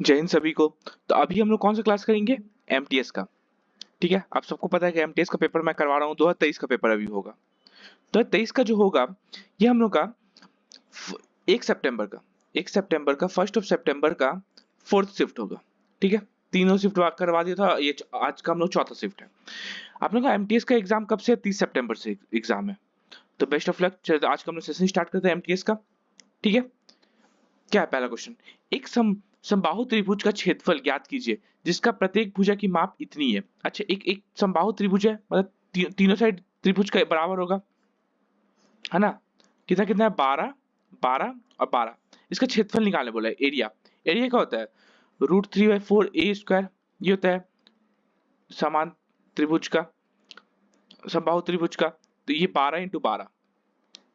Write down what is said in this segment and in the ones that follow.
जय हिंद सभी को। तो अभी हम लोग कौन सा क्लास करेंगे? एमटीएस का। ठीक है, आप सबको पता है कि एमटीएस का पेपर मैं करवा रहा हूँ। 2023 का पेपर अभी होगा। 2023 का जो होगा ये हम लोग का 1 सितंबर का 1 सितंबर का 1 सितंबर का 4th शिफ्ट होगा। ठीक है, तीनों शिफ्ट करवा दिया था। ये आज का हम लोग चौथा शिफ्ट है। आप लोग का एमटीएस का एग्जाम कब से है? 30 सितंबर से एग्जाम है। तो बेस्ट ऑफ लक। आज का हम लोग सेशन स्टार्ट करते हैं एमटीएस का। ठीक है, क्या है पहला क्वेश्चन? एक समबाहु त्रिभुज का क्षेत्रफल ज्ञात कीजिए जिसका प्रत्येक भुजा की माप इतनी है। अच्छा, एक एक समबाहु त्रिभुज है, मतलब तीनों साइड त्रिभुज का बराबर होगा, है ना? कितना कितना है? 12, 12 और 12। इसका क्षेत्रफल निकालने बोला है। एरिया, एरिया क्या होता है? √3/4 a²। ये होता है समान त्रिभुज का, समबाहु त्रिभुज का। तो ये 12 × 12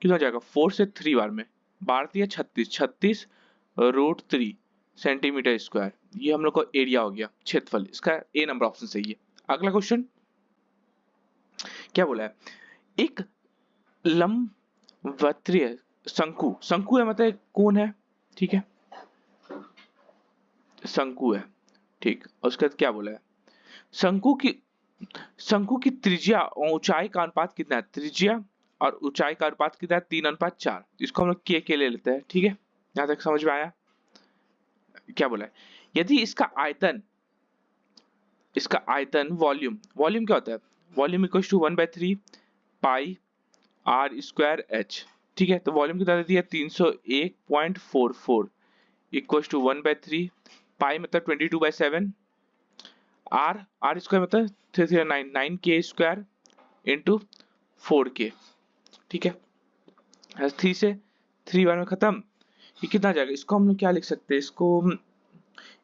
कितना हो जाएगा? 4 से 3 बार में 12 × 36, 36 √3 सेंटीमीटर स्क्वायर। ये हम लोग का एरिया हो गया, क्षेत्रफल। इसका ए नंबर ऑप्शन सही है। अगला क्वेश्चन क्या बोला है? एक लंबवतीय शंकु, शंकु है मतलब कोण है। ठीक है, शंकु है। ठीक, और उसके बाद क्या बोला है? शंकु की त्रिज्या और ऊंचाई का अनुपात कितना है? त्रिज्या और ऊंचाई का अनुपात कितना है? 3:4। इसको हम लोग के ले लेते हैं। ठीक है, यहां तक समझ में आया? क्या बोला है? यदि इसका आयतन वॉल्यूम, वॉल्यूम क्या होता है? Volume equal to 1/3 pi r² h। ठीक है, तो वॉल्यूम कितना दे दिया? 301.44 इक्वल टू 1/3 पाई मतलब 22/7 r² मतलब 339 k² इंटू 4k। ठीक है, 3 से 3 बार में खत्म। ये कितना आ जाएगा? इसको हम लोग क्या लिख सकते हैं? इसको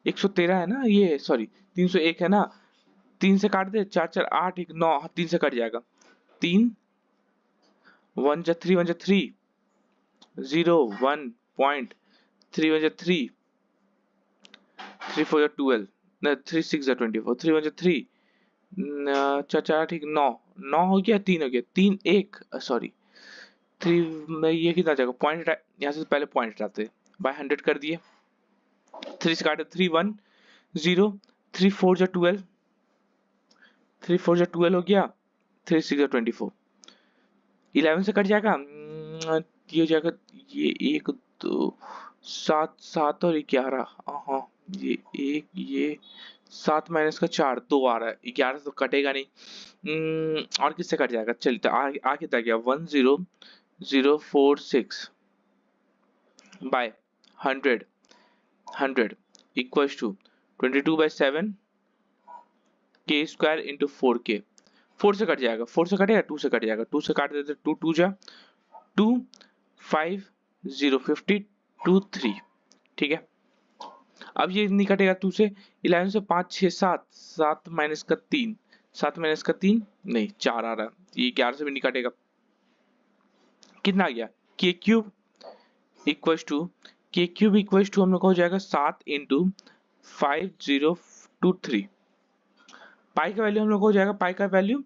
113 है ना, ये सॉरी 301 है ना। 3 से काट दे, 4 4 8 1 9, 3 से कट जाएगा। 3 1 जा 3 1 जा 3 0 1.3 1 जा 3 3 4 जा 12 ना 3 6 जा 24 3 1 जा 3 4 4 8 9 9 हो गया, 3 हो गया, 3 1 सॉरी 3 में ये कितना जाएगा? पॉइंट यहाँ से पहले पॉइंट हटाते बाय 100 कर दिए। 3 से काटे 3 1 0 3 4 जा 12 3 4 जा 12 हो गया, 3 6 जा 24 11 से कट जाएगा। ये हो जाएगा, ये 1 2 7 7 और 11। हाँ, ये 1 ये 7 माइनस का 4 2 आ रहा है। 11 तो कटेगा नहीं। और किससे कट जाएगा? चलिए, तो आगे तक गया 10046 bye 100 equals to 22/7 k² into 4k। 4 से कट जाएगा, 4 से कटेगा, 2 से कट जाएगा, 2 से काट देते 2 2 जा 2 5 0 50 2 3। ठीक है, अब ये नहीं कटेगा 2 से। 11 से 5 6 7 7 माइनस का 3 7 माइनस का 3 नहीं 4 आ रहा है। ये 11 से भी नहीं कटेगा। कितना आ गया? k³ इक्वल्स टू हम लोग का हो जाएगा 7 इंटू 5023। पाई का वैल्यू हम लोग को हो जाएगा, पाई का वैल्यू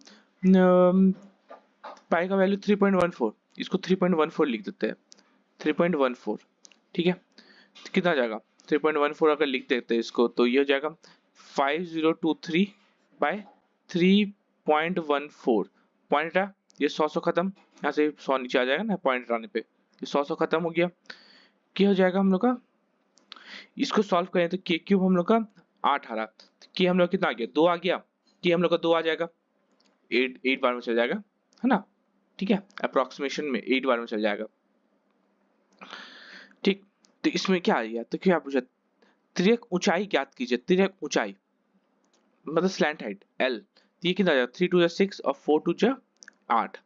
3.14। इसको 3.14 लिख देते हैं, 3.14। ठीक है, तो कितना आ जाएगा? 3.14 अगर लिख देते हैं इसको, तो ये हो जाएगा 5023 बाय 3.14। पॉइंट है, ये 100 खत्म, यहाँ से 100 नीचे आ जाएगा ना पॉइंट आने पे। ये 100 खत्म हो गया। क्या हो जाएगा हम लोग का? इसको सॉल्व करें तो k³ हम लोग का 8 आ रहा, k हम लोग कितना आ गया? 2 आ गया। k हम लोग का 2 आ जाएगा, 8 बार में चल जाएगा, है ना? ठीक है, अप्रोक्सीमेशन में 8 बार में चल जाएगा। ठीक, तो इसमें क्या आ गया? तो क्या पूछा? तिर्यक ऊंचाई ज्ञात कीजिए। तिर्यक ऊंचाई मतलब स्लैंट हाइट l। ये कितना आ जाएगा? 3 2 6 और 4 2 8,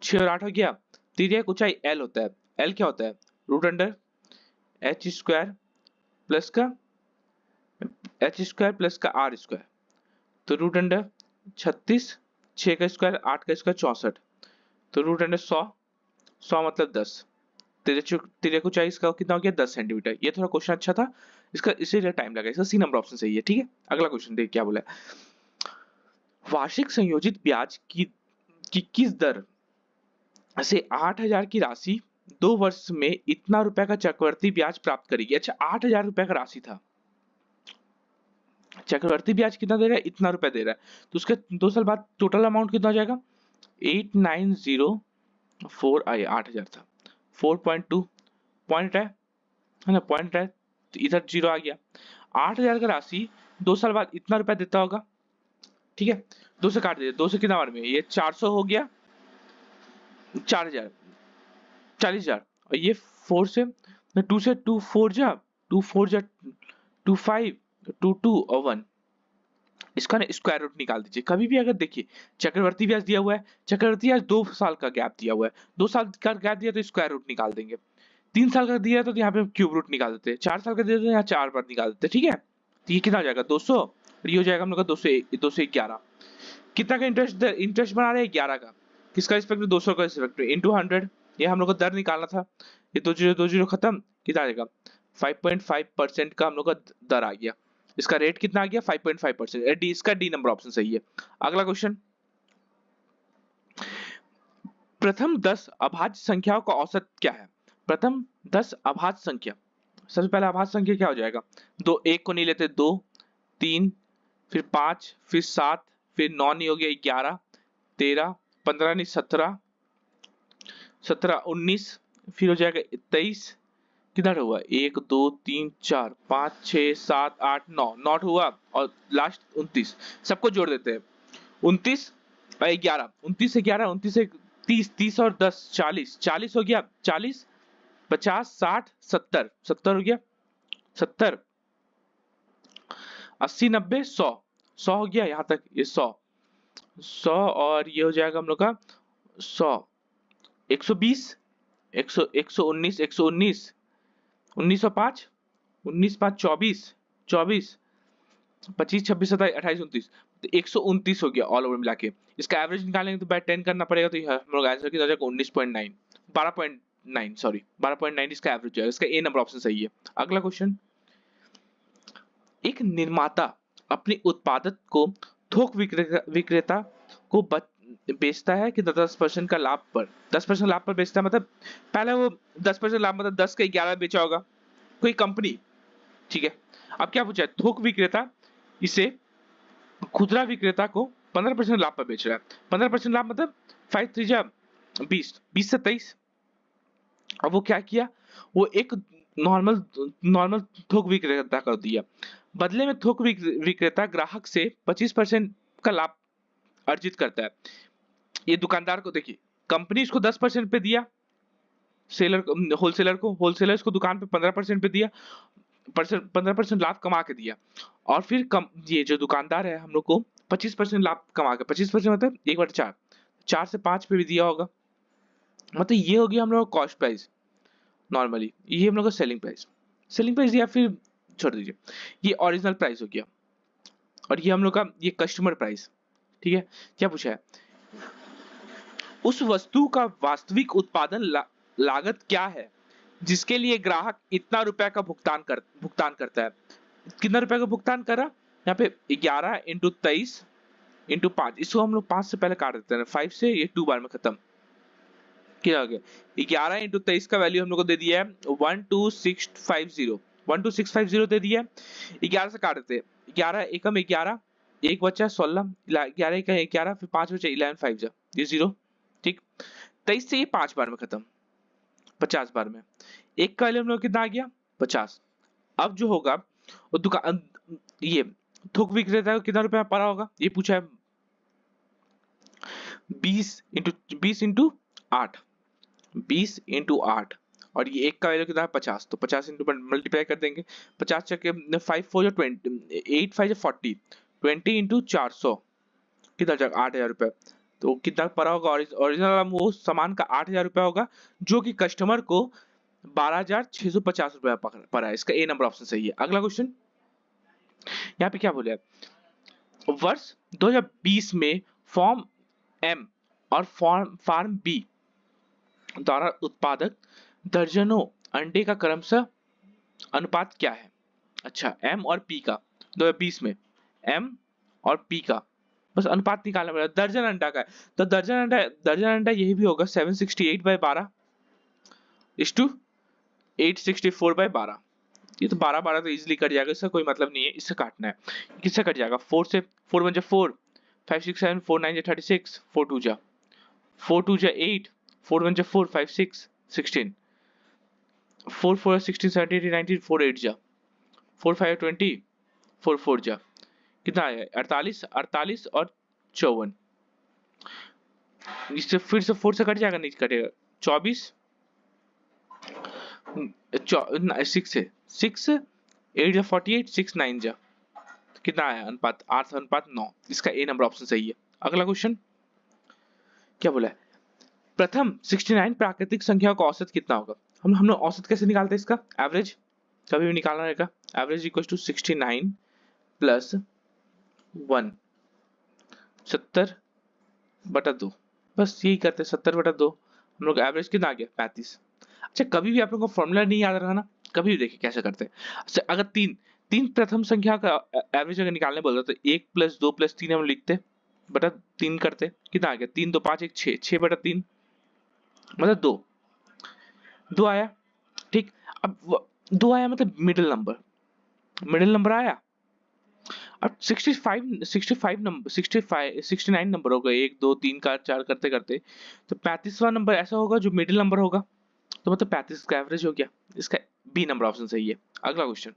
6 और 8 हो गया। तिर्यक ऊंचाई l होता है। l क्या होता है? h² प्लस का h² प्लस का r²। तो √36, 6 का स्क्वायर 8 का स्क्वायर 64, तो √100, 100 मतलब 10। तिर्यक ऊंचाई इसका कितना हो गया? 10 सेंटीमीटर। ये थोड़ा क्वेश्चन अच्छा था, इसका इसीलिए टाइम लगा। इसका सी नंबर ऑप्शन सही है। ठीक है, अगला क्वेश्चन देख क्या बोला है। वार्षिक संयोजित ब्याज की किस दर से 8,000 की राशि 2 वर्ष में इतना रुपए का चक्रवर्ती ब्याज प्राप्त करेगी। अच्छा, 8,000 रुपए का राशि था, चक्रवर्ती ब्याज कितना दे रहा है, इतना रुपए दे रहा है, तो उसके 2 साल बाद टोटल अमाउंट कितना हो जाएगा, 8904 आई 8,000 था, 4.2 पॉइंट है ना, पॉइंट है, तो इधर जीरो आ गया। 8,000 का राशि 2 साल बाद इतना रुपया देता होगा, ठीक है, 2 से काट दीजिए, 2 से कितना बार में, ये 400 हो गया, 4,000 40,000, और ये 4 से 2 से 2 4 जा 2 4 जा 2 5 2 2 और 1, इसका ना स्क्वायर रूट निकाल दीजिए। कभी भी अगर देखिए चक्रवर्ती ब्याज दिया हुआ है, चक्रवर्ती ब्याज 2 साल का गैप दिया हुआ है, 2 साल का गैप दिया तो स्क्वायर रूट निकाल देंगे, 3 साल का दिया तो यहाँ पे क्यूब रूट निकाल देते हैं, 4 साल का दिया तो यहाँ 4 बार निकाल देते हैं, ठीक है। तो ये कितना हो जाएगा 200, और ये हो जाएगा हम लोग का 211। कितना का इंटरेस्ट बना रहे हैं, 11 का, किसका रिस्पेक्ट में, 200 का रिस्पेक्ट में, इंटू 100, ये हम लोग को दर निकालना था, ये 2020 खत्म, कितना आ जाएगा 5.5% का हम लोग का दर आ गया, इसका रेट कितना आ गया 5.5%, डी, इसका डी नंबर ऑप्शन सही है। अगला क्वेश्चन, प्रथम 10 अभाज्य संख्याओं का औसत क्या है, प्रथम 10 अभाज्य संख्या, सबसे पहले अभाज्य संख्या क्या हो जाएगा, दो, एक को नहीं लेते, 2 3 फिर 5 फिर 7 फिर 9 नहीं हो गया 11 13 15 नहीं 17 17 19 फिर हो जाएगा 23, किधर हुआ 1 2 3 4 5 6 7 8 9 नॉट हुआ, और लास्ट 29, सबको जोड़ देते हैं, 29 और 11, 29 से 11 29 से 30 30 और 10 40 40 हो गया, 40 50 60 70 70 हो गया, 70 80 90 100 100 हो गया, यहाँ तक ये 100 100, और ये हो जाएगा हम लोग का 100 120 119 119 1905 19 5 24 24 25 26 27 28 29, तो 129 हो गया ऑल ओवर मिला के। इसका एवरेज निकालेंगे तो बाय 10 करना पड़ेगा, तो हम लोग आंसर कितना हो जाएगा 19.9 12.9 सॉरी 12.9 इसका एवरेज है, इसका ए नंबर ऑप्शन सही है। अगला क्वेश्चन, एक निर्माता अपने उत्पादक को थोक विक्रेता को बेचता है कि 10% का लाभ पर, 10% लाभ पर बेचता है, मतलब पहले वो 10% लाभ मतलब 10 का 11 बेचा होगा कोई कंपनी, ठीक है। अब क्या पूछा है, थोक विक्रेता इसे खुदरा विक्रेता को 15% लाभ पर बेच रहा है, 15% लाभ मतलब 5 3 जा 20 20 से 23, अब वो क्या किया, वो एक नॉर्मल थोक विक्रेता कर दिया, बदले में थोक विक्रेता ग्राहक से 25% का लाभ अर्जित करता है। ये दुकानदार को देखिए, कंपनी इसको 10% पे दिया, होलसेलर इसको दुकान पे 15% पे दिया, 15% लाभ कमा के दिया, और फिर ये जो दुकानदार है हम लोग को 25% लाभ कमा के, 25% मतलब 1/4, 4 से 5 पे भी दिया होगा, मतलब ये हो गया हम लोग का कॉस्ट प्राइस नॉर्मली, ये हम लोग का सेलिंग प्राइस या फिर छोड़ दीजिए, ये ओरिजिनल प्राइस हो गया, और ये हम लोग का ये कस्टमर प्राइस, ठीक है। क्या पूछा है, उस वस्तु का वास्तविक उत्पादन लागत क्या है जिसके लिए ग्राहक इतना रुपए का भुगतान करता है, कितना रुपए का भुगतान कर रहा, यहाँ पे 11 इंटू 23 इंटू 5, इसको हम लोग 5 से पहले काट देते हैं, 5 से ये 2 बार में खत्म, क्या हो गया 11 इंटू 23 का वैल्यू हम लोग को दे दिया है 12650 दे दिया है, 11 से काट देते हैं, 11 एकम 11 एक बचा 16, 11 का 11 फिर 5 बचा 11 5 जा ये 0, ठीक। 23 से ये 5 बार में खत्म, 50 बार में, एक का वैल्यू हम लोग कितना आ गया 50। अब जो होगा वो दुकान, ये थोक विक्रेता को कितना रुपया पड़ा होगा, ये पूछा है 20 इंटू 8 20 इंटू 8, और ये एक का वैल्यू कितना है 50, तो 50 इंटू मल्टीप्लाई कर देंगे, 50 चक्के 5 4 20 8 5 40 20 इंटू 400 कितना जाएगा 8,000 रुपए, तो कितना पड़ा होगा, ओरिजिनल वो सामान का 8,000 रुपया होगा, जो कि कस्टमर को 12,650 रुपया पड़ा है, इसका ए नंबर ऑप्शन सही है। अगला क्वेश्चन, यहाँ पे क्या बोले, वर्ष 2020 में फॉर्म एम और फार्म बी द्वारा उत्पादक दर्जनों अंडे का क्रमशः अनुपात क्या है। अच्छा, एम और पी का 2020 में एम और पी का बस अनुपात निकालना पड़ेगा, दर्जन अंडा का है तो दर्जन अंडा यही भी होगा 768/12, इज टू 864/12। ये तो 12 तो इजीली कट जाएगा, इसका कोई मतलब नहीं है, इससे काटना है। किससे कट जाएगा? 4 से। 4 1 जा 4, 5 6 7, 4 9 जा 36, 4 2 जा 8, 4 1 जा 4, 5 6 16, 4 4 16 17 18 19, 4 8 जा 4 5 20, 4 4 जा कितना आया? 48, 48 और 54। इससे फिर से 4 से कट जाएगा, नहीं कटेगा। 24 6 से 6 8 जा 48, 6 9 जा कितना आया अनुपात? 8 अनुपात 9। इसका ए नंबर ऑप्शन सही है। अगला क्वेश्चन क्या बोला है? प्रथम 69 प्राकृतिक संख्या का औसत कितना होगा? हम लोग औसत कैसे निकालते हैं इसका? एवरेज कभी भी निकालना रहेगा। Average equal to 69 plus 1, 70/2। बस यही करते हैं, 70/2। हम लोग एवरेज कितना आ गया? 35। अच्छा, कभी भी आप लोगों को फॉर्मूला नहीं याद रखा ना, कभी भी देखिए कैसे करते हैं। अच्छा, अगर तीन तीन प्रथम संख्या का एवरेज अगर निकालने बोल रहा तो 1 + 2 + 3 हम लिखते बटा 3 करते, कितना आ गया? 3 2 5 1 6, 6/3 मतलब 2 आया। ठीक, अब 2 आया मतलब मिडिल नंबर आया। अब 65 नंबर 69 नंबर होगा, 1 2 3 4 करते करते, तो 35वां नंबर ऐसा होगा जो मिडिल नंबर होगा, तो मतलब 35 का एवरेज हो गया। इसका बी नंबर ऑप्शन सही है। अगला क्वेश्चन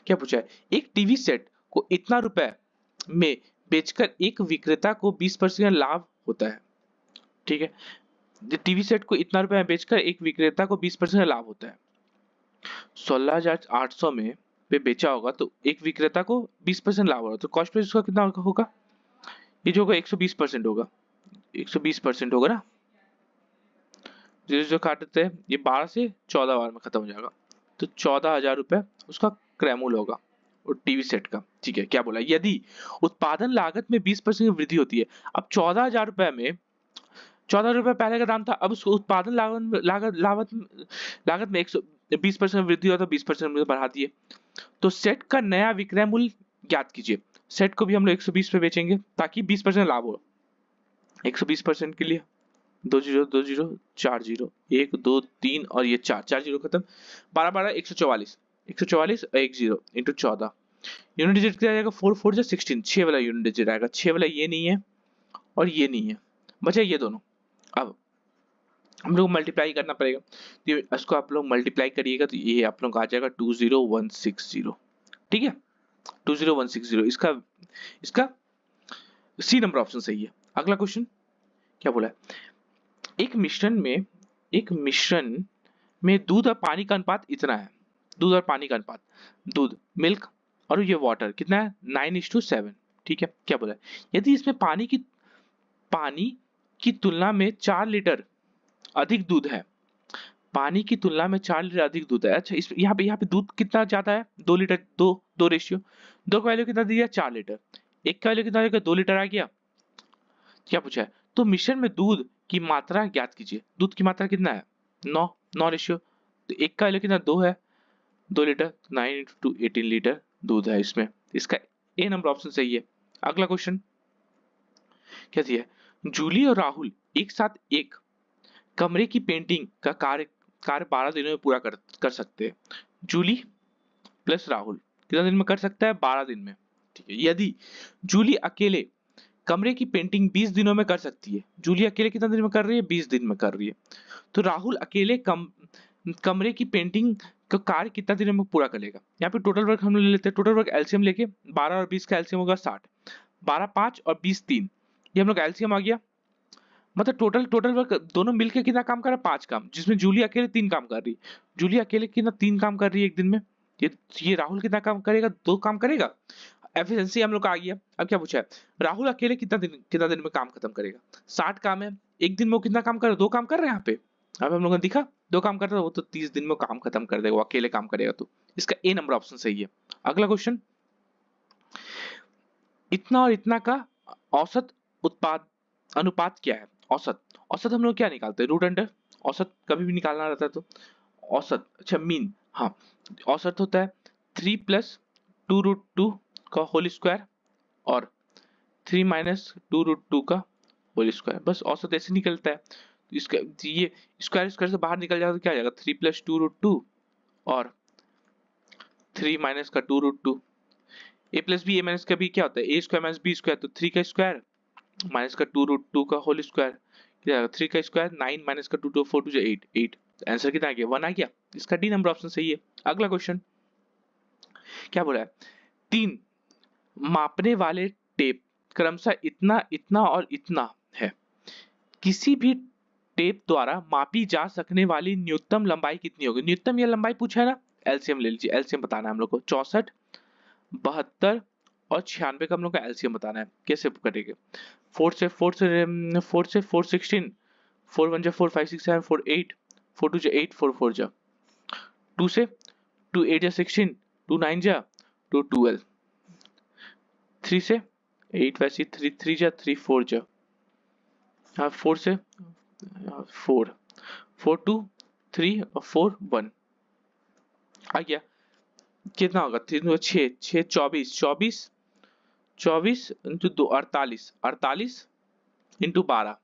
क्या पूछा है? एक टीवी सेट को इतना रुपए में बेचकर एक विक्रेता को 20% लाभ होता है। ठीक है, टीवी सेट को इतना रुपए में बेचकर एक विक्रेता को 20% लाभ होता है। 16,800 में पे बेचा होगा तो एक विक्रेता को 20% लाभ होगा, तो कॉस्ट प्राइस उसका कितना होगा? ये जो होगा 120% होगा, 120% होगा ना। जो काटते हैं ये 12 से 14 बार में खत्म हो जाएगा, तो 14,000 रुपए उसका क्रैमूल होगा और टीवी सेट का। ठीक है, क्या बोला? यदि उत्पादन लागत में 20% की वृद्धि होती है। अब 14,000 रुपए में 14 रुपए पहले का दाम था, अब उसको उत्पादन लागत में 120% वृद्धि हुआ तो 20% बढ़ा दिए। तो सेट का नया विक्रय मूल्य ज्ञात कीजिए। सेट को भी हम लोग 120 पे बेचेंगे ताकि 20% लाभ हो। 120% के लिए 2 0 2 0 4 0 1 2 3 और ये 4 0 खत्म। 12 12 144, 144 और 1 0 इंटू 14। यूनिट डिजिट क्या जाएगा? 4 4 जा 16, 6 वाला यूनिट डिजिट आएगा। 6 वाला ये नहीं है और ये नहीं है, बचा ये दोनों। अब हम लोग मल्टीप्लाई करना पड़ेगा, तो इसको आप लोग मल्टीप्लाई करिएगा तो ये आप लोग आ जाएगा 20160। ठीक है, 20160। इसका इसका सी नंबर ऑप्शन सही है। अगला क्वेश्चन क्या बोला है? एक मिश्रण में दूध और पानी का अनुपात इतना है। दूध और पानी का अनुपात, दूध मिल्क और ये वाटर कितना है? 9:7। ठीक है, क्या बोला है? यदि इसमें पानी की तुलना में 4 लीटर अधिक दूध है। पानी की तुलना में 4 लीटर अधिक दूध है। अच्छा, इस यहाँ पे दूध कितना ज्यादा है? 2 लीटर। दो रेशियो, 2 का वैल्यू कितना दिया? 4 लीटर। एक का वैल्यू कितना आएगा? 2 लीटर आ गया। क्या पूछा है? तो मिश्रण में दूध की मात्रा ज्ञात कीजिए। दूध की मात्रा कितना है? 9 रेशियो, तो एक का वैल्यू कितना? 2 है, 2 लीटर, 9 × 2 18 लीटर दूध है इसमें। इसका ए नंबर ऑप्शन सही है। अगला क्वेश्चन क्या दिया है? जूली और राहुल एक साथ एक कमरे की पेंटिंग का कार्य 12 दिनों में पूरा कर सकते हैं। जूली प्लस राहुल कितना दिन में कर सकता है? 12 दिन में। ठीक है, यदि जूली अकेले कमरे की पेंटिंग 20 दिनों में कर सकती है। जूली अकेले कितना दिन में कर रही है? 20 दिन में कर रही है। तो राहुल अकेले कमरे की पेंटिंग का कार्य कितना दिनों में पूरा करेगा? यहाँ पे टोटल वर्क हम ले लेते हैं। टोटल वर्क एलसीएम लेके 12 और 20 का एलसीएम होगा 60। 12 5 और 20 3, ये हम लोग एलसीएम आ गया। मतलब टोटल वर्क दोनों मिलके कितना काम कर रहा है? 5 काम, जिसमें जूली अकेले 3 काम कर रही है। जूली अकेले कितना 3 काम कर रही है एक दिन में। ये राहुल कितना काम करेगा? 2 काम करेगा। एफिशिएंसी हम लोग का आ गया। अब क्या पूछा है? राहुल अकेले कितना दिन में काम खत्म करेगा? 60 काम है, एक दिन में वो कितना काम कर रहा है? 2 काम कर रहे हैं यहाँ पे। अब हम लोगों ने दिखा 2 काम कर रहा है, वो तो 30 दिन में काम खत्म कर देगा, वो अकेले काम करेगा। तो इसका ए नंबर ऑप्शन सही है। अगला क्वेश्चन, इतना और इतना का औसत उत्पाद अनुपात क्या है? औसत हम लोग क्या निकालते हैं? Root under. औसत कभी भी निकालना रहता है तो औसत, अच्छा मीन, हाँ, औसत होता है 3 + 2√2 का होल स्क्वायर और 3 - 2√2 का होल स्क्वायर। बस औसत ऐसे निकलता है। इसका ये स्क्वायर स्क्वायर से बाहर निकल जाएगा तो क्या आ जाएगा 3 + 2√2 और 3 माइनस का 2√2। a + b a - का b क्या होता है a² - b² तो 3 का स्क्वायर माइनस का 2√2 का होल स्क्वायर, क्या आएगा 3 का स्क्वायर 9 माइनस का 2 2 4 2 8 8। आंसर कितना आ गया 1 आ गया। इसका डी नंबर ऑप्शन सही है। अगला क्वेश्चन क्या बोला है 3 मापने वाले टेप क्रमशः इतना इतना और इतना है, किसी भी टेप द्वारा मापी जा सकने वाली न्यूनतम लंबाई कितनी होगी। न्यूनतम या लंबाई पूछा है ना, एलसीएम ले लीजिए। एलसीएम बताना है हम लोग को 64 72 और 96 का हम लोग का एलसीएम बताना है। कैसे करेंगे 4 से 4 16 4 1 जा 4 5 6 7 4 8 4 2 जा 8 4 4 जा 2 से 2 8 जा 16 2 9 जा 2 12 3 से 8 वैसे 3 3 जा 3 4 जा 4 से 4 4 2 3 और 4 1 आ गया। कितना होगा 3 2 6 6 24 24 24 इंटू 2 48 48 इंटू 12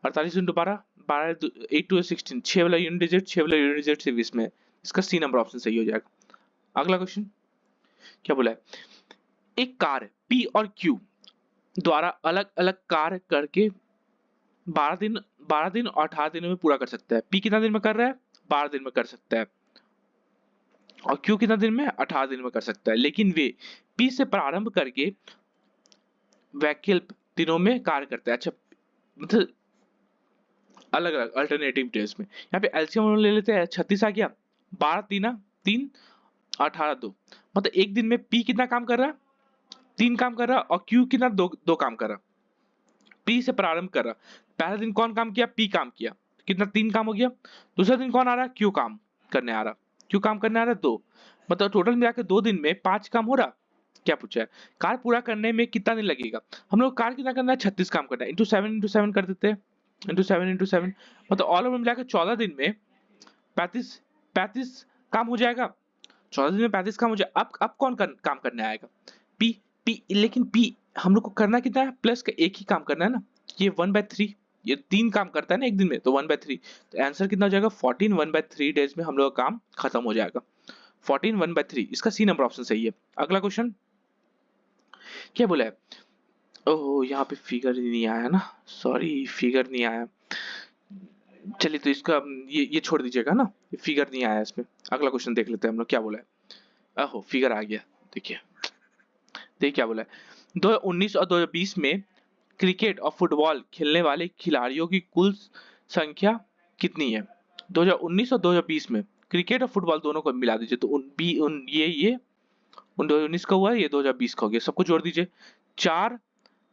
48 इंटू 12 12 8 2 16 6 वाला यूनिट डिजिट 6 वाला यूनिट डिजिट से 20 में। इसका सी नंबर ऑप्शन सही हो जाएगा। अगला क्वेश्चन क्या बोला है एक कार पी और क्यू द्वारा अलग अलग कार्य करके 12 दिन और 18 दिनों में पूरा कर सकता है। पी कितना दिन में कर रहा है 12 दिन में कर सकता है और क्यू कितना दिन में 18 दिन में कर सकता है, लेकिन वे पी से प्रारंभ करके वैकल्पिक दिनों में कार्य करते हैं। अच्छा मतलब अलग अलग अल्टरनेटिव डेज में। यहाँ पे एलसीएम ले लेते हैं 36 आ गया 12 3 18 2 मतलब एक दिन में पी कितना काम कर रहा है 3 काम कर रहा है और क्यू कितना 2 काम कर रहा है। पी से प्रारंभ कर रहा पहला दिन कौन काम किया पी काम किया कितना 3 काम हो गया। दूसरा दिन कौन आ रहा है क्यू काम करने आ रहा क्यू काम करने आ रहा है 2 मतलब टोटल मिला के 2 दिन में 5 काम हो रहा। क्या पूछा है कार पूरा करने में कितना दिन लगेगा। हम लोग कार कितना करना है 36 काम करना है इंटू 7 कर देते हैं इंटू 7 मतलब ऑल ओवर मिला के 14 दिन में 35 काम हो जाएगा। 14 दिन में 35 काम हो जाए। अब कौन काम करने आएगा पी पी लेकिन पी हम लोग को करना कितना है प्लस का एक ही काम करना है ना। ये 1/3 ये 3 काम करता है ना एक दिन में तो 1/3 तो आंसर कितना हो जाएगा 14 1/3 डेज में हम लोग का काम खत्म हो जाएगा। 14 1/3 इसका सी नंबर ऑप्शन सही है। अगला क्वेश्चन क्या बोला है ओह यहाँ पे फिगर नहीं आया ना सॉरी फिगर नहीं आया। चलिए तो इसका ये छोड़ दीजिएगा ना फिगर नहीं आया इसमें। अगला क्वेश्चन देख लेते हैं हम लोग क्या बोला है। ओहो फिगर आ गया देखिए क्या बोला है 2019 और 2020 में क्रिकेट और फुटबॉल खेलने वाले खिलाड़ियों की कुल संख्या कितनी है। 2019 और 2020 में क्रिकेट और फुटबॉल दोनों को मिला दीजिए तो ये 2019 का हुआ ये 2020 का हो गया सबको जोड़ दीजिए 4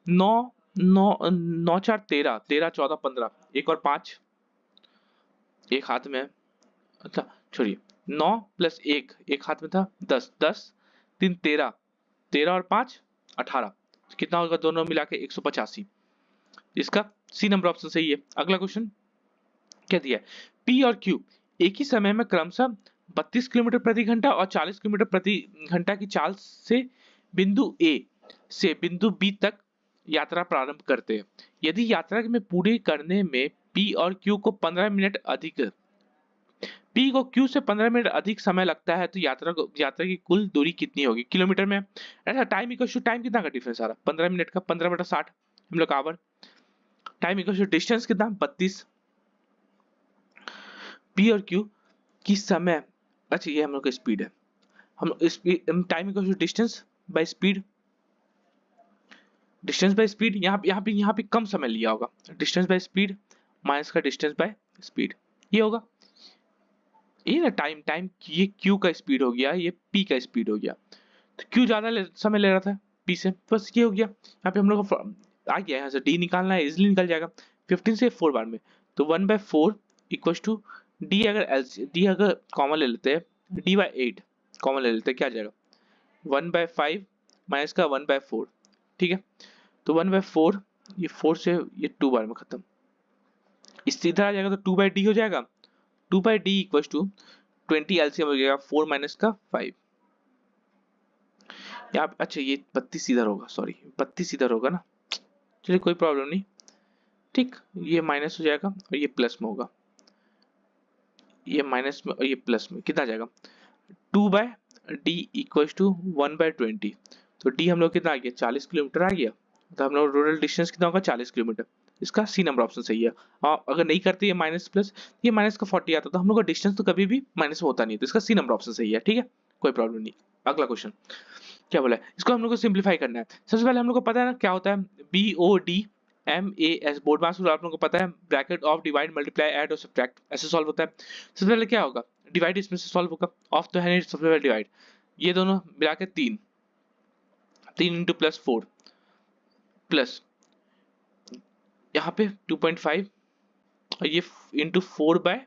9 9 9 4 13 13 14 15 एक और 5 एक हाथ में अच्छा छोड़िए 9 + 1 एक हाथ में था 10 10 3 13 13 और 5 18 कितना होगा दोनों मिला के 185। इसका सी नंबर ऑप्शन सही है। अगला क्वेश्चन क्या दिया है पी और क्यू एक ही समय में क्रमशः 32 किलोमीटर प्रति घंटा और 40 किलोमीटर प्रति घंटा की चाल से बिंदु ए से बिंदु बी तक यात्रा प्रारंभ करते हैं। यदि यात्रा में पूरी करने में पी और क्यू को 15 मिनट अधिक पी को क्यू से 15 मिनट अधिक समय लगता है तो यात्रा की कुल दूरी कितनी होगी किलोमीटर में। ऐसा टाइम इक्वल टाइम कितना का डिफरेंस आ रहा 15 मिनट का 15/60 हम लोग आवर टाइम इक्वल डिस्टेंस कितना 32 पी और क्यू की समय अच्छा ये हम लोग का स्पीड है हम time equal distance by speed यहाँ पे कम समय लिया होगा डिस्टेंस बाय स्पीड माइनस का डिस्टेंस बाय स्पीड ये होगा ये ना टाइम ये क्यू का स्पीड हो गया ये पी का स्पीड हो गया तो क्यू ज्यादा समय ले रहा था पी से बस ये हो गया। यहाँ पे हम लोग आ गया यहाँ से डी निकालना है इजिली निकल जाएगा 15 से 4 बार में तो 1/4 इक्वल टू डी अगर कॉमन ले लेते हैं d/8 कॉमन ले लेते हैं क्या आ जाएगा 1/5 माइनस का 1/4 ठीक है तो 1/4 ये 4 से ये 2 बार में खत्म इससे इधर आ जाएगा तो 2/d हो जाएगा 2/d इक्वल टू 20 एलसीएम हो जाएगा 4 माइनस का 5 यहाँ अच्छा ये 32 इधर होगा सॉरी 32 इधर होगा ना चलिए कोई प्रॉब्लम नहीं ठीक, ये माइनस हो जाएगा और ये प्लस में होगा, ये माइनस में और ये प्लस में, कितना आ जाएगा 2/d=1/20। तो d हम लोग कितना आ गया 40 किलोमीटर आ गया, तो हम लोग रूरल डिस्टेंस कितना होगा 40 किलोमीटर। इसका सी नंबर ऑप्शन सही है। अगर नहीं करते ये माइनस प्लस, ये माइनस का 40 आता तो हम लोग का डिस्टेंस तो कभी भी माइनस में होता नहीं, तो इसका सी नंबर ऑप्शन सही है। ठीक है, कोई प्रॉब्लम नहीं। अगला क्वेश्चन क्या बोला है, इसको हम लोग को सिंप्लीफाई करना है। सबसे पहले हम लोग को पता है ना क्या होता है, BOD MAS, बोर्ड मास आप लोगों को पता है, bracket of divide multiply add और सब्ट्रैक्ट, ऐसे सॉल्व होता है। सबसे पहले क्या होगा, डिवाइड इसमें से सॉल्व होगा, ऑफ तो है नहीं, सबसे पहले डिवाइड, ये दोनों मिला के 3 इंटू प्लस 4 प्लस यहाँ पे 2.5 और ये इंटू 4 बाय,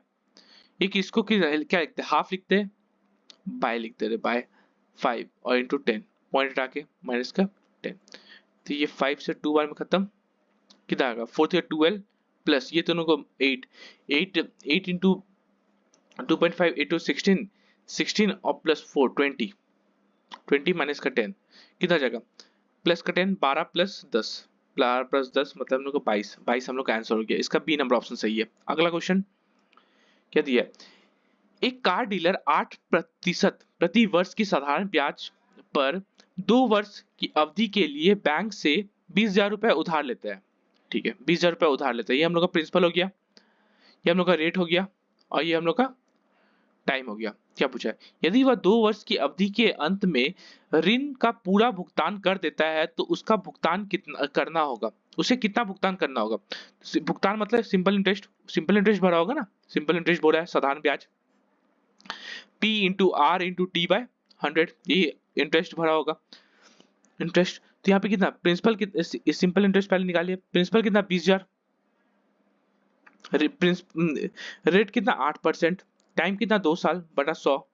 एक इसको क्या लिखते हैं, हाफ लिखते हैं, बाय लिखते हैं, बाय 5 और इंटू 10, पॉइंट हटा के माइनस का 10, तो ये 5 से 2 बार में खत्म, कितना आएगा 4 से 12 प्लस ये दोनों को 8 इंटू 2.5 इंटू 16 और प्लस 4 20 माइनस का 10 कितना जाएगा, प्लस का 10 12 प्लस 10, 12 प्लस 10 मतलब हम लोग को 22 हम लोग का आंसर हो गया। इसका बी नंबर ऑप्शन सही है। अगला क्वेश्चन क्या दिया है, एक कार डीलर 8% प्रति वर्ष की साधारण ब्याज पर 2 वर्ष की अवधि के लिए बैंक से 20,000 रुपए उधार लेता है। ठीक है, 20,000 रुपए उधार लेता है, ये हम लोग का प्रिंसिपल हो गया, ये हम लोग का रेट हो गया और ये हम लोग का टाइम हो गया। क्या पूछा है, यदि वह 2 वर्ष की अवधि के अंत में ऋण का पूरा भुगतान कर देता है तो उसका भुगतान कितना करना होगा, उसे कितना भुगतान करना होगा। भुगतान मतलब सिंपल इंटरेस्ट भरा होगा ना, सिंपल इंटरेस्ट बोला है, साधारण ब्याज, P into R into T by 100, ये इंटरेस्ट भरा होगा। इंटरेस्ट तो यहाँ पे कितना, प्रिंसिपल सिंपल इंटरेस्ट पहले निकालिए, प्रिंसिपल कितना 20,000, रेट कितना 8%, टाइम कितना 2 साल बटा 100,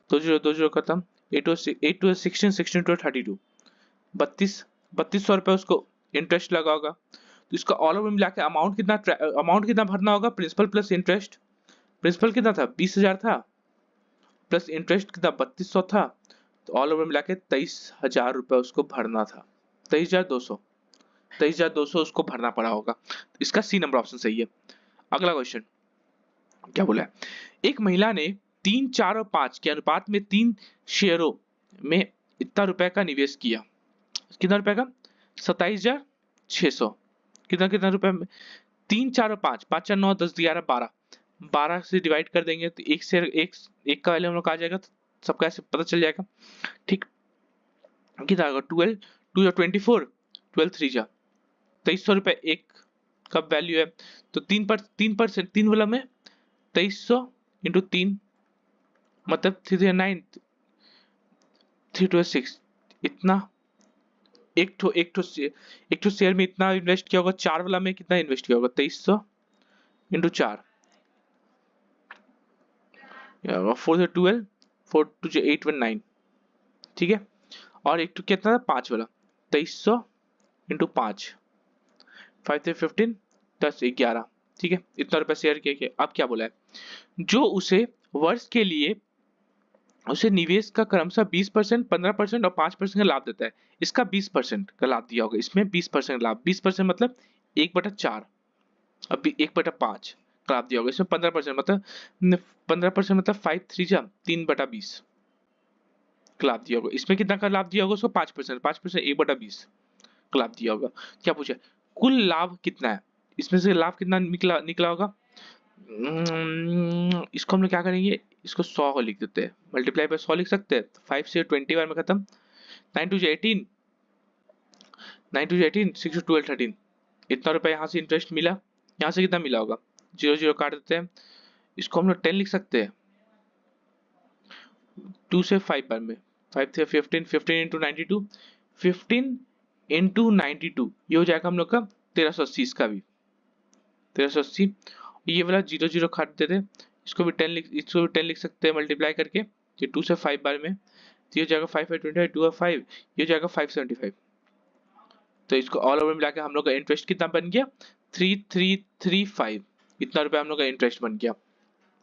2 0 खत्म, 8 2 16 16 2 32, 3200 रुपए उसको इंटरेस्ट लगा होगा। तो इसका ऑल ओवर मिला के अमाउंट कितना भरना होगा, प्रिंसिपल प्लस इंटरेस्ट, प्रिंसिपल कितना था 20,000 था, प्लस इंटरेस्ट कितना 3200 था, तो ऑल ओवर मिला के 23,000 रुपए उसको भरना था, 23,200 उसको भरना पड़ा होगा। तो इसका सी नंबर ऑप्शन सही है। अगला क्वेश्चन क्या बोला है, एक महिला ने 3 4 और 5 के अनुपात में 3 शेयरों में इतना रुपए का निवेश किया, कितना रुपए का 27,600, कितना कितना रुपए में 3 4 और 5, 5 4 9 10 11 12, 12 से डिवाइड कर देंगे तो एक शेयर एक का वैल्यू हम लोग आ जाएगा, तो सबका ऐसे पता चल जाएगा। ठीक, कितना आएगा 12 2 या 24, 12 3 जा 2300 रुपए एक का वैल्यू है, तो 3 वाला में 2300 इंटू 3 मतलब 339 326, इतना एक ठो शेयर में इतना इन्वेस्ट किया होगा, 4 वाला में कितना इन्वेस्ट किया होगा 2300 इंटू 4, 4 से 12 4 2 819, ठीक है, और एक तो कितना था 5 वाला 2300 इंटू 5, 5 से 15 10 11, ठीक है, इतना रुपया शेयर किया। अब क्या बोला है, जो उसे वर्ष के लिए उसे निवेश का क्रमशः 20%, 15% और 5% का लाभ देता है, इसका 20% का लाभ दिया होगा, इसमें 20% लाभ, 20% मतलब 1/4, अब 1/5 का लाभ दिया होगा, इसमें 15% मतलब 15% मतलब 5 3 जा 3/20 का लाभ दिया होगा, इसमें कितना का लाभ दिया होगा उसको 5%, 5% 1/20 का लाभ दिया होगा। क्या पूछा, कुल लाभ कितना है, इसमें से लाभ कितना निकला होगा, इसको हम लोग क्या करेंगे, इसको 100 को लिख देते हैं, मल्टीप्लाई बाय 100 लिख सकते हैं, 5 से 20 बार में खत्म, 9 2 18 9 2 18 6 12 13, इतना रुपया यहाँ से इंटरेस्ट मिला, यहाँ से कितना मिला होगा 0 0 काट देते हैं, इसको हम लोग 10 लिख सकते हैं, 2 से 5 बार में, 5 से 15 15 इंटू 92, 15 इंटू 92 ये हो जाएगा हम लोग का 1380, इसका भी 1380, ये वाला 0 0 काट देते हैं, इसको भी 10 लिख सकते हैं मल्टीप्लाई करके, ये 2 से 5 बार में, तो ये हो जाएगा 5 5 25 2 और 5, ये हो जाएगा 575, तो इसको ऑल ओवर मिला के हम लोग का इंटरेस्ट कितना बन गया 3335, इतना रुपया हम लोग का इंटरेस्ट बन गया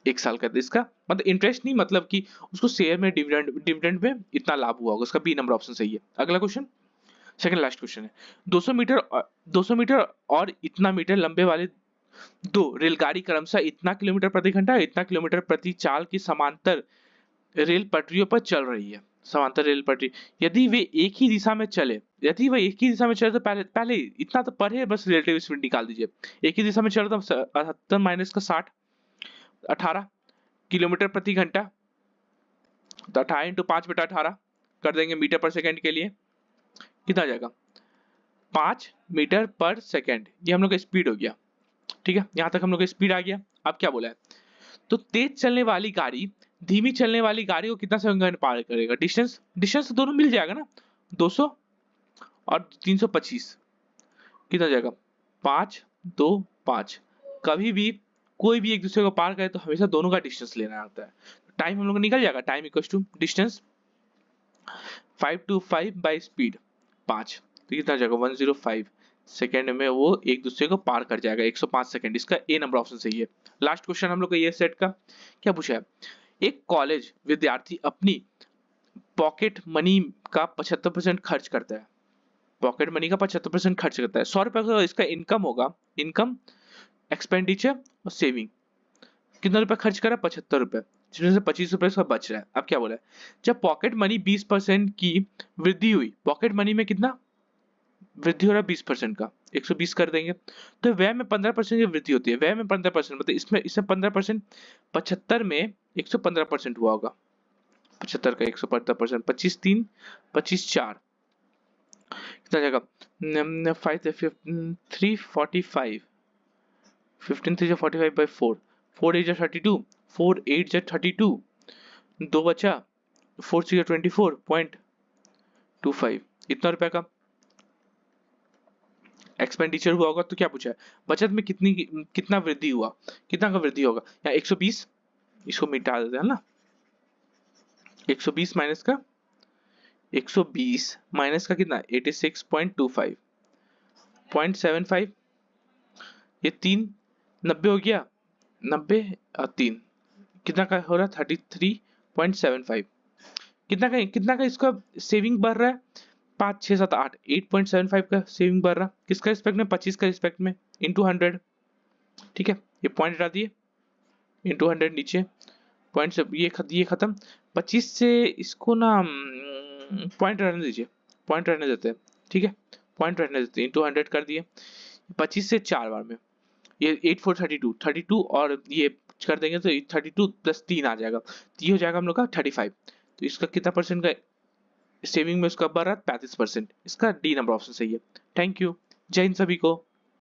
एक साल का। इसका मतलब इंटरेस्ट नहीं, मतलब कि उसको शेयर में डिविडेंड में इतना लाभ हुआ होगा, उसका बी नंबर ऑप्शन सही है। अगला क्वेश्चन, सेकंड लास्ट क्वेश्चन है, 200 मीटर और इतना मीटर लंबे वाले दो रेलगाड़ी क्रमशः इतना किलोमीटर प्रति घंटा इतना किलोमीटर प्रति चाल की समांतर रेल पटरियों पर चल रही है। समांतर रेल पटरी, यदि वे एक ही दिशा में चले, यदि वह एक ही दिशा में चले तो पहले पहले इतना तो पढ़े, बस रिलेटिव स्पीड निकाल दीजिए। एक ही दिशा में चले तो 78 माइनस का 60, 18 किलोमीटर प्रति घंटा, तो 18 इंटू 5/18 कर देंगे मीटर पर सेकेंड के लिए, कितना आ जाएगा 5 मीटर पर सेकेंड। ये हम लोग का स्पीड हो गया। ठीक है, यहां तक हम लोग का स्पीड आ गया। अब क्या बोला है, तो तेज चलने वाली गाड़ी धीमी चलने वाली गाड़ी को कितना समय में पार करेगा, डिस्टेंस, डिस्टेंस तो दोनों मिल जाएगा ना, 200 और 325 कितना हो जाएगा 5 2 5। कभी भी कोई भी एक दूसरे को पार करे तो हमेशा दोनों का डिस्टेंस लेना होता है। टाइम हम लोग को निकल जाएगा, time equals to distance 525 by speed 5, तो कितना हो जाएगा 105 सेकेंड में वो एक दूसरे को पार कर जाएगा, 105 सेकेंड। इसका ए नंबर ऑप्शन सही है। लास्ट क्वेश्चन हम लोग का ये सेट का क्या पूछा है, एक कॉलेज विद्यार्थी अपनी पॉकेट मनी का 75% खर्च करता है, पॉकेट मनी का 75% खर्च करता है, 100 रुपए का इसका इनकम होगा, इनकम एक्सपेंडिचर और सेविंग, कितना रुपए खर्च करा 75 रुपए, जिसमें से 25 रुपए इसका बच रहा है। अब क्या बोला है, जब पॉकेट मनी 20% की वृद्धि हुई, पॉकेट मनी में कितना वृद्धि हो रहा है 20% का, 120 कर देंगे, तो व्यय में 15% की वृद्धि होती है, व्यय में 15% मतलब इसमें 15%, 75 में 115% हुआ होगा, 75 का 115%, 25 3 25 4 कितना जाएगा 345, 15 3 45 by 4, 4 8 32, 4 8 32, 2 बचा, 4 6 24.25, इतना रुपए का एक्सपेंडिचर हुआ होगा। तो क्या पूछा है, बचत में कितना वृद्धि हुआ, कितना का वृद्धि होगा, या 120, इसको मिटा देते हैं ना, 120 माइनस का 120 माइनस का कितना 86.25 0.75, ये 3 90 हो गया, 90 और 3 कितना का हो रहा है 33.75, कितना का इसका सेविंग बढ़ रहा है 5 6 7 8 8.75 का सेविंग बढ़ रहा, किसका रिस्पेक्ट में 25 का रिस्पेक्ट में इंटू 100। ठीक है, ये पॉइंट हटा दिए, इंटू 100 नीचे पॉइंट से ये खत्म, 25 से इसको ना पॉइंट रहने दीजिए, पॉइंट रहने देते हैं। ठीक है, पॉइंट रहने देते हैं, इंटू 100 कर दिए, 25 से 4 बार में ये 8 4 32 और ये कर देंगे तो 32 प्लस 3 आ जाएगा, तो ये हो जाएगा हम लोग का 35। तो इसका कितना परसेंट का सेविंग में उसका बढ़ रहा है 35%, इसका डी नंबर ऑप्शन सही है। थैंक यू, जय हिंद सभी को।